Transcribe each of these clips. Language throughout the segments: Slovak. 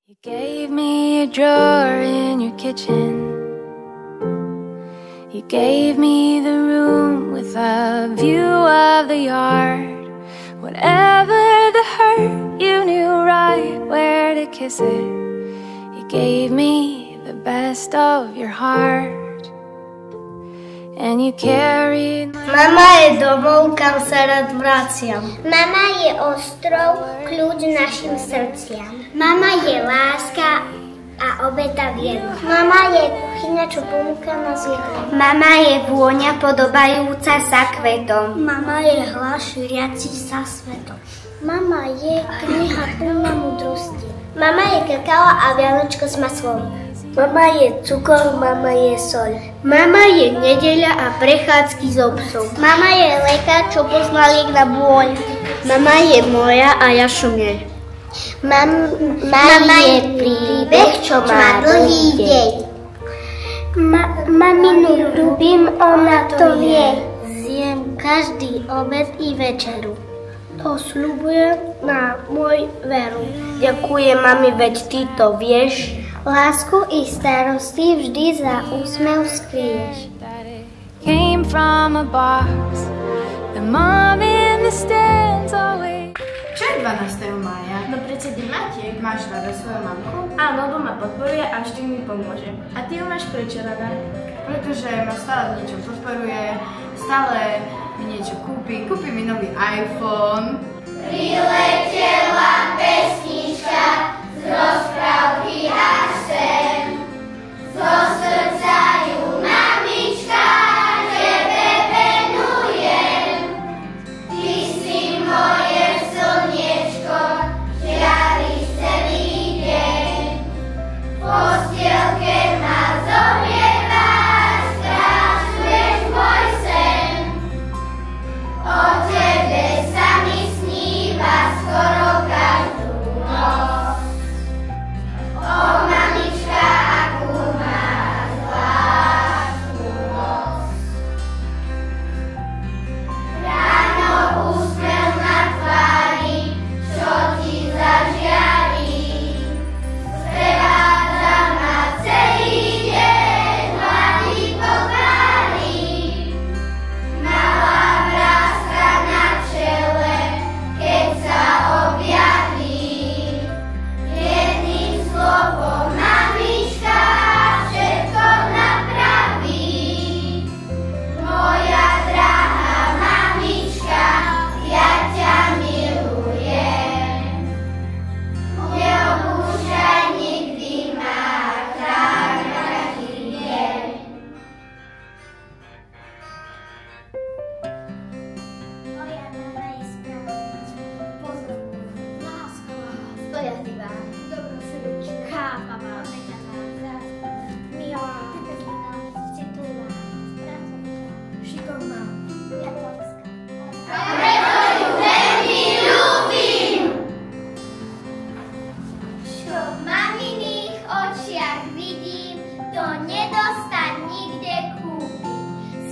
You gave me a drawer in your kitchen. You gave me the room with a view of the yard. Whatever the hurt, you knew right where to kiss it. You gave me the best of your heart. And you carried my... Mama je domov, kam sa rád vraciam. Mama je ostrov, kľúč našim srdciam. Mama je láska a obeta v jedle. Mama je kuchyňa, čo ponúka nás jedlo. Mama je vôňa podobajúca sa kvetom. Mama je hlas šíriaci sa svetom. Mama je kniha plná múdrosti. Mama je kakao a vianočko s maslom. Mama je cukor, mama je soľ. Mama je nedeľa a prechádzky s obsom. Mama je lekár, čo pozná liek na bôľ. Mama je moja a ja šumiel. Mama je príbeh, čo má dlhý deň. Maminu ľúbim, ona to vie. Zjem každý obed i večeru. To sľubujem na môj veru. Ďakujem, mami, veď ty to vieš. Lásku i starosti vždy za úsmev skryješ. Came from a box. The mom in the stands always. Čo je 12. mája? No prece Deň matiek. Máš rada svoju mamku? Áno, lebo ma podporuje a vždy mi pomôže. A ty ju máš prečo rada? Pretože ma stále v niečo podporuje, stále mi niečo kúpi mi nový iPhone. Priletela pesnička z rozprávky až sem, zo srdca ju mamička tebe venujem. Ty si moje slniečko, žiariš celý deň, v postielke ma zohrievaš, strážuješ môj sen. O tebe sa mi sníva skoro každú noc. O mamička, akú máš zvláštnu moc. Ráno úsmev na tvári, čo ti zažiari. Sprevádza ma celý deň, hladí po tvári. Malá vrástka na čele, keď sa objaví. Jedným slovom mamička všetko napraví. Moja drahá mamička, ja ťa milujem. Neopúšťaj nikdy ma, každý deň. Moja mama je spravodlivá, pozorná, láskavá, stojazlivá, dobrosrdečná, chápavá, obetavá, zácná, milá, trpezlivá, citlivá, pracovitá, šikovná, diabolická. Preto ju veľmi ľúbim. Čo v maminých očiach vidím, to nedostaň nikde kúpiť.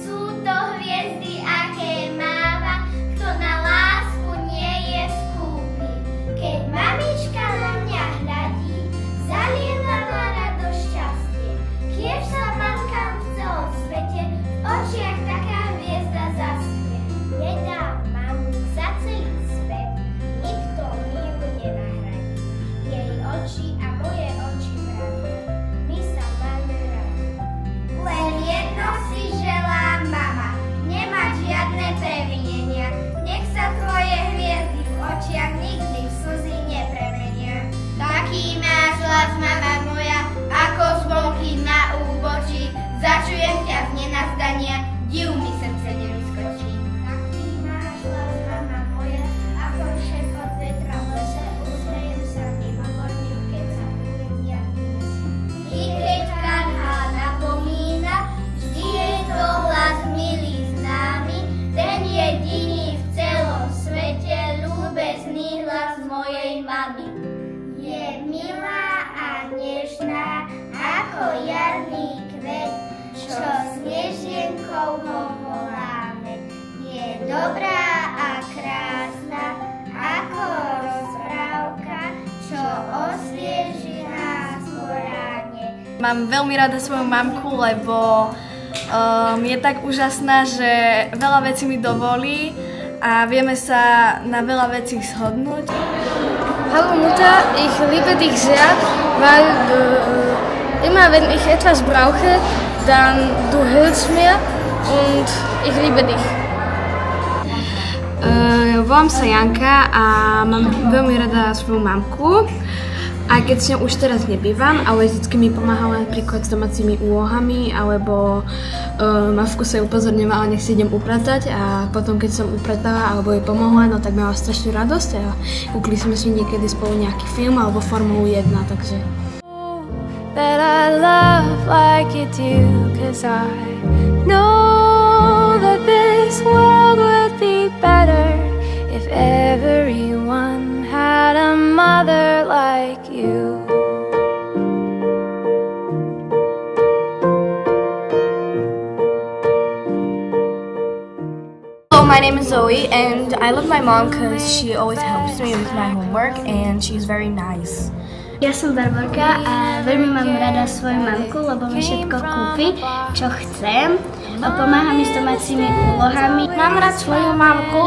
Sú to hviezdy, aké máva, kto na lásku nie je skúpy. Keď mamička na mňa hľadí, zalieva ma radosť šťastie. Kiež sa matkám v celom svete, v očiach taká hviezda zaspie. Nedám mamu za celý svet, nikto mi ju nenahradí. Jej oči a moje oči vravia, my sa máme radi. Len jedno si želám, mama, nemať žiadne previnenia. Nech sa tvoje hviezdy v očiach nikdy v slzy nepremenia. Taký máš hlas, mama moja, ako zvonky na úbočí. Začujem ťa z nenazdania, div mi srdce nevyskočí. Taký máš hlas, mama moja, ako šepot vetra v lese. Usmejem sa mimovoľne, keď sa hviezdia vyniesie. I keď karhá napomína, vždy je to hlas milý známy, ten jediný v celom svete, ľúbezný hlas mojej mamy. Je milá Mám veľmi rada svoju mamku, lebo je tak úžasná, že veľa vecí mi dovolí a vieme sa na veľa vecí shodnúť. Hallo Mutter, ich liebe dich sehr, weil immer wenn ich etwas brauche, dann du hilfst mir und ich liebe dich. Volám sa Janka a mám veľmi rada svoju mamku. Aj keď s ňou už teraz nebývam, ale vždycky mi pomáhala napríklad s domácimi úlohami, alebo ma v kuse upozorňovala, nech si idem upratať a potom keď som upratala alebo jej pomohla, no tak mala strašnú radosť a kúkli sme si niekedy spolu nejaký film alebo Formulu 1, takže... That I love like you do, 'cause I know that this world would be better if everyone had a mother like you. Hello, my name is Zoe and I love my mom because she always helps me with my homework and she's very nice. Ja som Barborka a veľmi mám rada svoju mamku, lebo mi všetko kúpi, čo chcem. Pomáha mi s domácimi úlohami. Mám rád svoju mamku,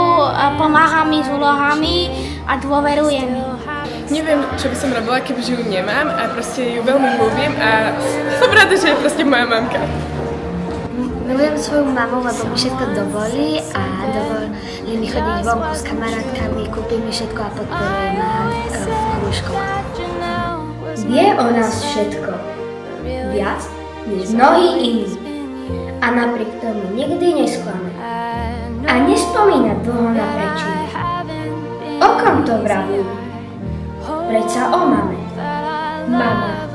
pomáha mi s úlohami a dôveruje mi. Neviem, čo by som robila, kebyže ju nemám a proste ju veľmi ľúbim a som rada, že je proste moja mamka. Milujem svoju mamu, lebo mi všetko dovolí a dovolí mi chodiť vonku s kamarátkami, kúpi mi všetko a podporuje ma v krúžkoch. Vie o nás všetko, viac než mnohí iní. A napriek tomu nikdy nesklame. A nespomína dlho na príčiny. O kom to vraví? Predsa o mame. Mama.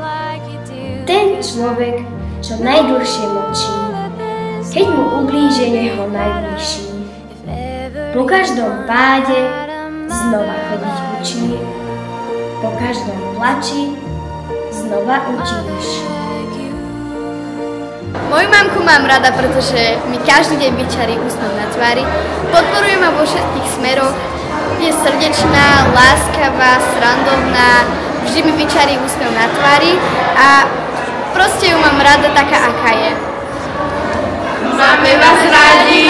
Ten človek, čo najdlhšie mlčí, keď mu ublíže jeho najbližší. Po každom páde znova chodiť učí. Po každom plači znova učíš. Moju mamku mám rada, pretože mi každý deň vyčarí úsmev na tvári, podporuje ma vo všetkých smeroch, je srdečná, láskavá, srandovná, vždy mi vyčarí úsmev na tvári a proste ju mám rada taká, aká je. Máme vás rádi!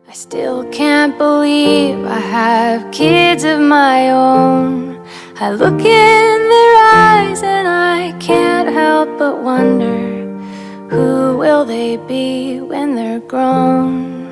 I still can't believe I have kids of my own. I look in their eyes and I can't help but wonder, who will they be when they're grown?